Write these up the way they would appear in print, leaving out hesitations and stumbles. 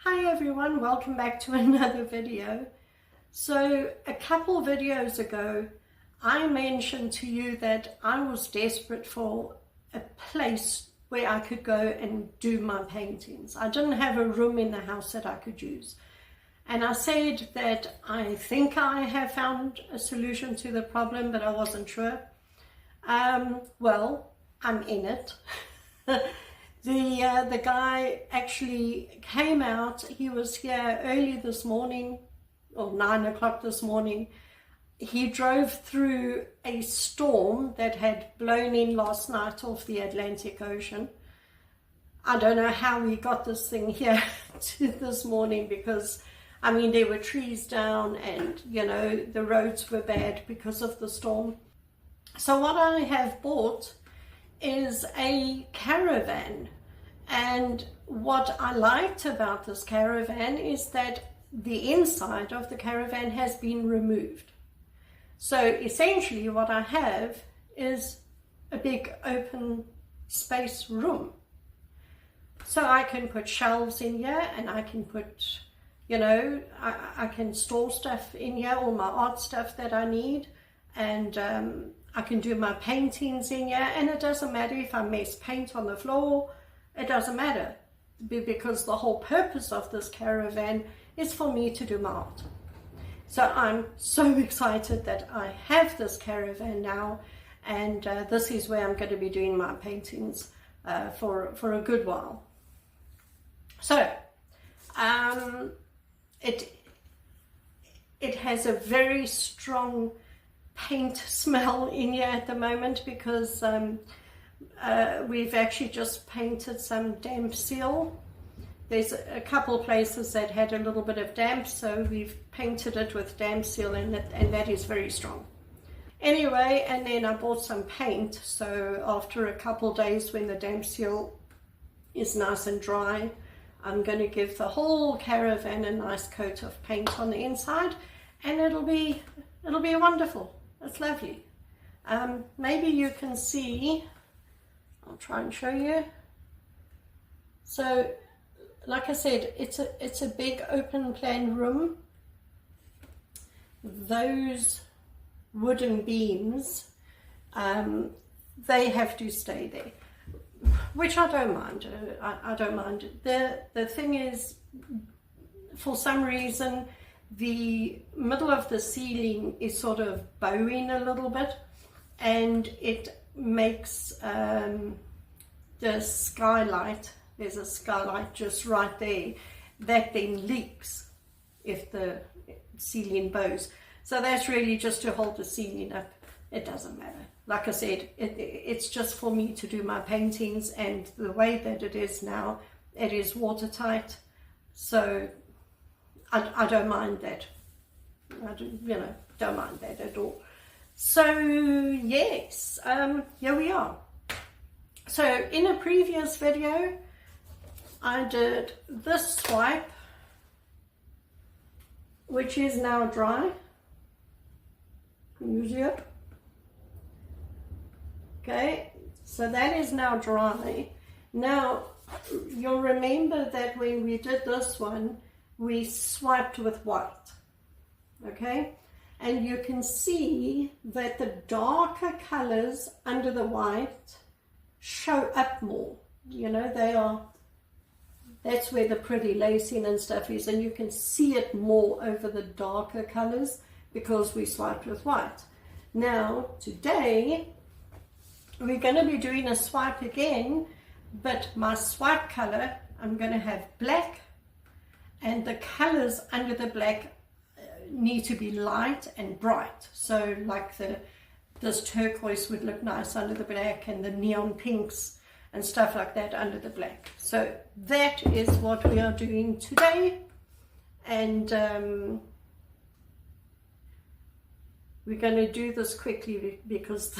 Hi everyone, welcome back to another video. So a couple videos ago I mentioned to you that I was desperate for a place where I could go and do my paintings. I didn't have a room in the house that I could use. And I said that I think I have found a solution to the problem, but I wasn't sure. Well, I'm in it. The guy actually came out. He was here early this morning, or 9 o'clock this morning. He drove through a storm that had blown in last night off the Atlantic Ocean. I don't know how we got this thing here to this morning, because I mean there were trees down and the roads were bad because of the storm. So what I have bought is a caravan, and what I liked about this caravan is that the inside of the caravan has been removed. So essentially what I have is a big open space room. So I can put shelves in here, and I can put, I can store stuff in here, all my art stuff that I need, and I can do my paintings in here, and it doesn't matter if I mess paint on the floor, it doesn't matter, because the whole purpose of this caravan is for me to do my art. So I'm so excited that I have this caravan now, and this is where I'm going to be doing my paintings for a good while. So it has a very strong paint smell in here at the moment, because we've actually just painted some damp seal. There's a couple places that had a little bit of damp, so we've painted it with damp seal, and that is very strong. Anyway, and then I bought some paint, so after a couple days when the damp seal is nice and dry, I'm going to give the whole caravan a nice coat of paint on the inside, and it'll be wonderful. It's lovely. Maybe you can see, I'll try and show you. So like I said, it's a big open plan room. Those wooden beams, they have to stay there, which I don't mind. I don't mind. The thing is, for some reason, the middle of the ceiling is sort of bowing a little bit, and it makes the skylight, there's a skylight just right there, that then leaks if the ceiling bows. So that's really just to hold the ceiling up. It doesn't matter. Like I said, it's just for me to do my paintings, and the way that it is now, it is watertight, so I don't mind that. I don't mind that at all. So yes, here we are. So in a previous video, I did this swipe, which is now dry. Can you see it? Okay, so that is now dry. Now, you'll remember that when we did this one, we swiped with white, okay? And you can see that the darker colors under the white show up more. That's where the pretty lacing and stuff is, and you can see it more over the darker colors because we swiped with white. Now, today, we're going to be doing a swipe again, but my swipe color, I'm going to have black, and the colors under the black need to be light and bright. So like this turquoise would look nice under the black, and the neon pinks and stuff like that under the black. So that is what we are doing today, and we're going to do this quickly because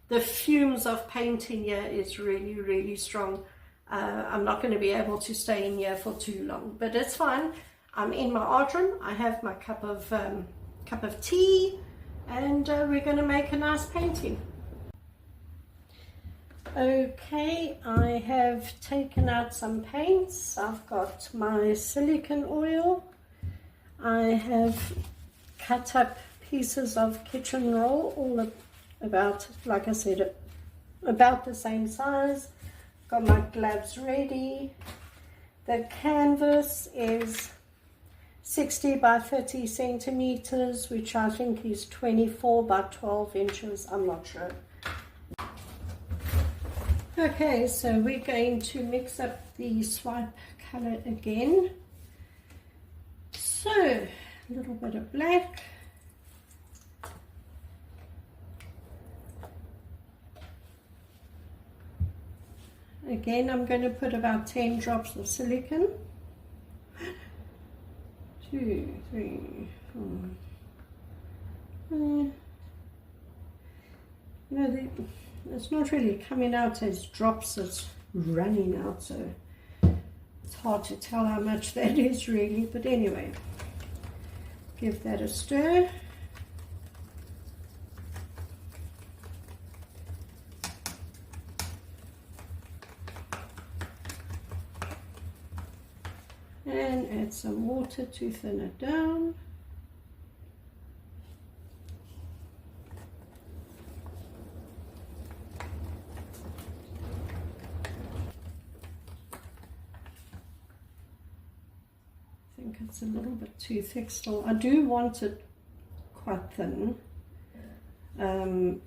the fumes of paint in here is really, really strong. I'm not going to be able to stay in here for too long, but it's fine. I'm in my art room. I have my cup of tea, and we're going to make a nice painting. Okay, I have taken out some paints. I've got my silicone oil. I have cut up pieces of kitchen roll, all about, like I said, about the same size. Got my gloves ready. The canvas is 60 by 30 centimeters, which I think is 24 by 12 inches. I'm not sure. Okay, so we're going to mix up the swipe color again. So, a little bit of black. Again, I'm going to put about 10 drops of silicone. 2, 3, 4. No, it's not really coming out as drops, it's running out, so it's hard to tell how much that is really, but anyway, give that a stir. And add some water to thin it down. I think it's a little bit too thick still. I do want it quite thin. I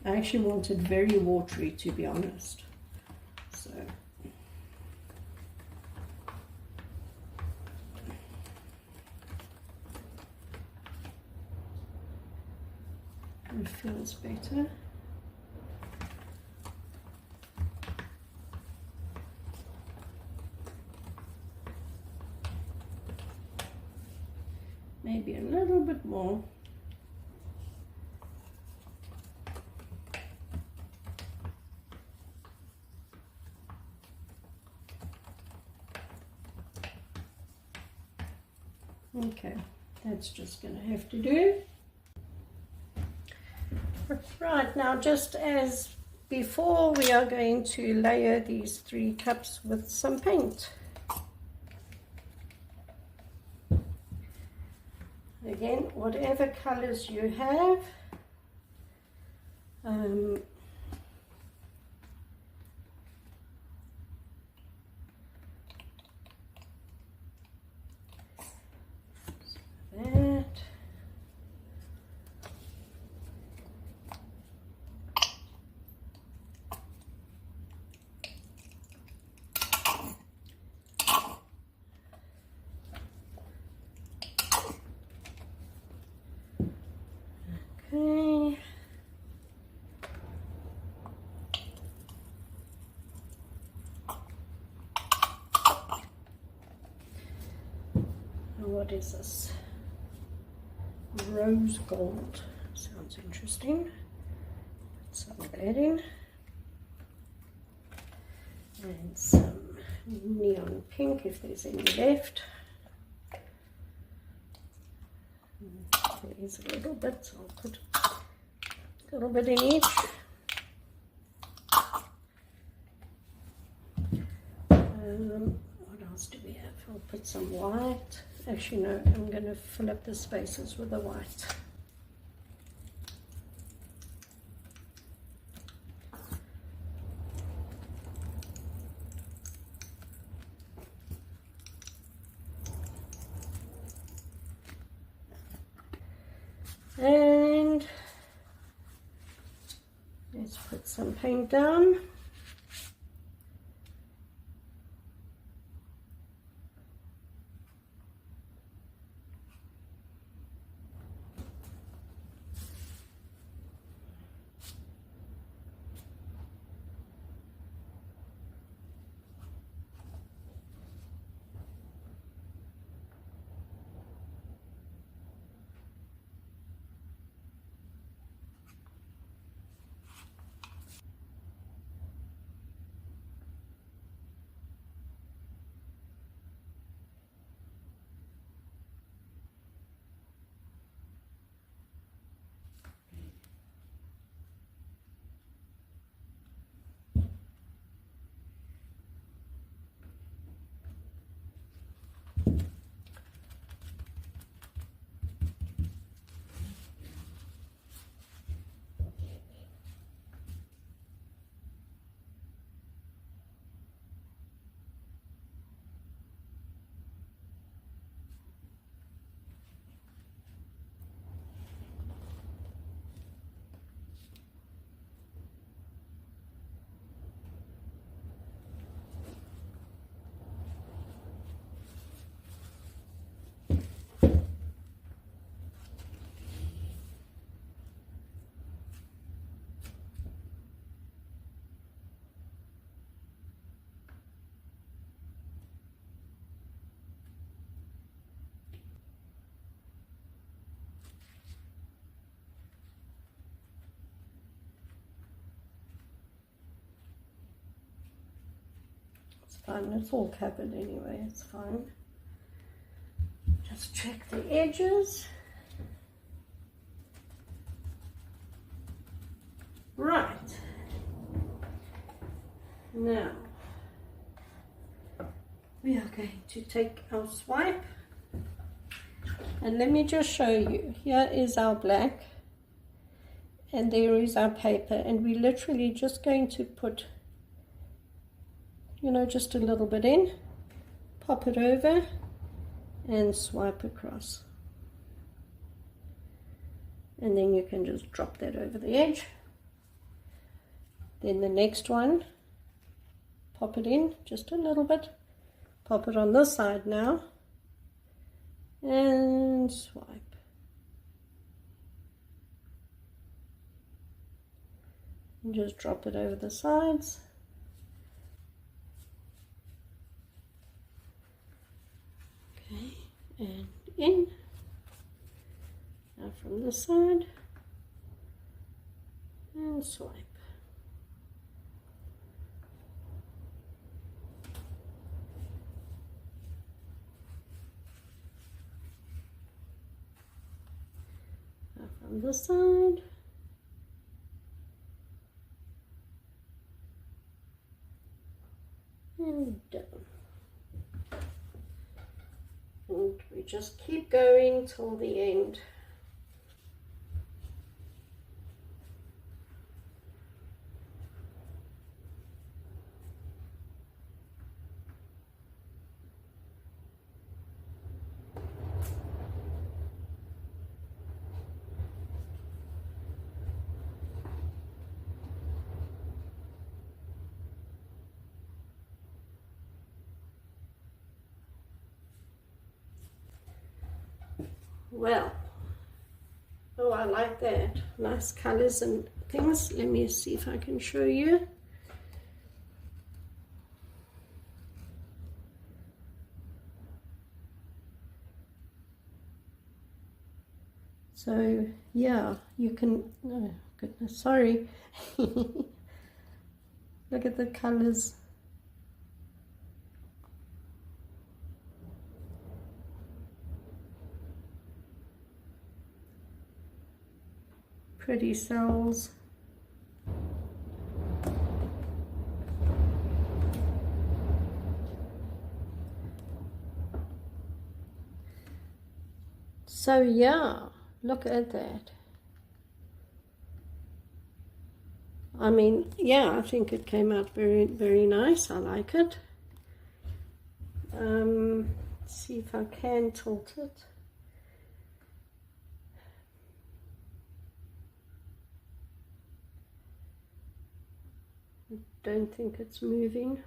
actually want it very watery, to be honest. So it feels better. Maybe a little bit more. Okay, that's just going to have to do. Right, now just as before, we are going to layer these 3 cups with some paint. Again, whatever colors you have, that. Okay. What is this? Rose gold. Sounds interesting. Put some of that in. And some neon pink if there's any left. There's a little bit, so I'll put a little bit in each. What else do we have? I'll put some white. Actually, no, I'm going to fill up the spaces with the white. And let's put some paint down. fine. It's all covered anyway. It's fine. Just check the edges. Right. Now, we are going to take our swipe. And let me just show you. Here is our black. And there is our paper. And we're literally just going to put, you know, just a little bit in. Pop it over. And swipe across. And then you can just drop that over the edge. Then the next one, pop it in just a little bit. Pop it on this side now. And swipe. And just drop it over the sides. Okay, and in. Now from this side. And swipe. From this side. And down. And we just keep going till the end. Well, oh, I like that. Nice colors and things. Let me see if I can show you. So, yeah, you can, oh goodness, sorry. Look at the colors. Pretty cells. So yeah, look at that. I mean, yeah, I think it came out very, very nice. I like it. Let's see if I can tilt it. Don't think it's moving.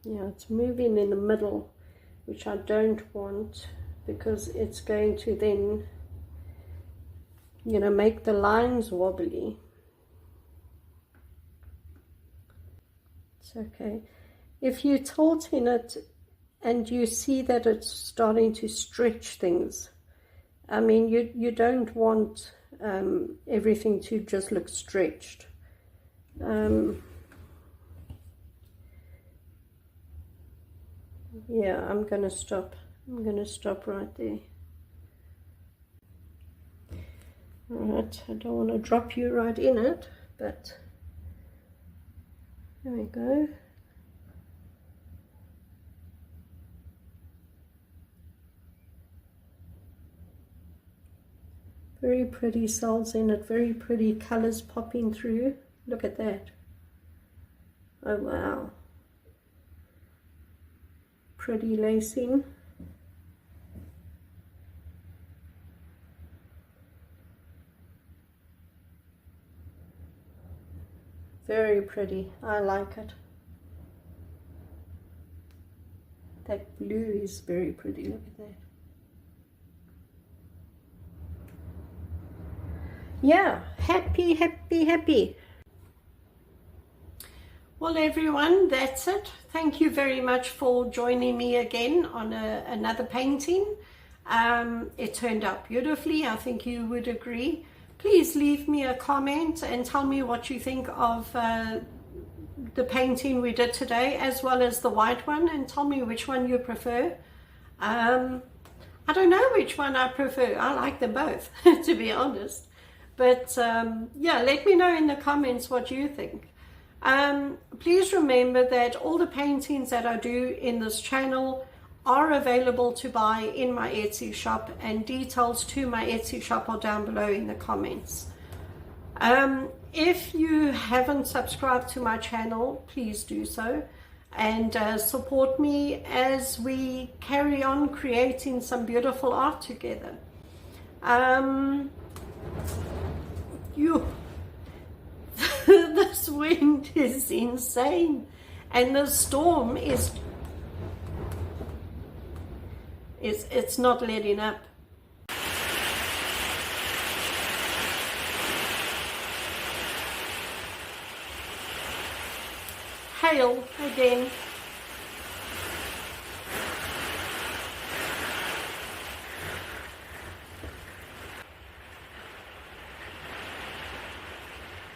Yeah, it's moving in the middle, which I don't want because it's going to then, you know, make the lines wobbly. It's okay. If you tilt in it and you see that it's starting to stretch things, I mean, you don't want everything to just look stretched. Yeah, I'm going to stop. I'm going to stop right there. Alright, I don't want to drop you right in it, but there we go. Very pretty cells in it, very pretty colors popping through. Look at that. Oh wow. Pretty lacing. Very pretty. I like it. That blue is very pretty. Look at that. Yeah, happy, happy, happy. Well, everyone, that's it. Thank you very much for joining me again on another painting. It turned out beautifully. I think you would agree. Please leave me a comment and tell me what you think of the painting we did today, as well as the white one, and tell me which one you prefer. I don't know which one I prefer. I like them both, to be honest. But yeah, let me know in the comments what you think. Please remember that all the paintings that I do in this channel are available to buy in my Etsy shop, and details to my Etsy shop are down below in the comments. If you haven't subscribed to my channel, please do so, and support me as we carry on creating some beautiful art together. This wind is insane, and the storm it's not letting up. Hail again.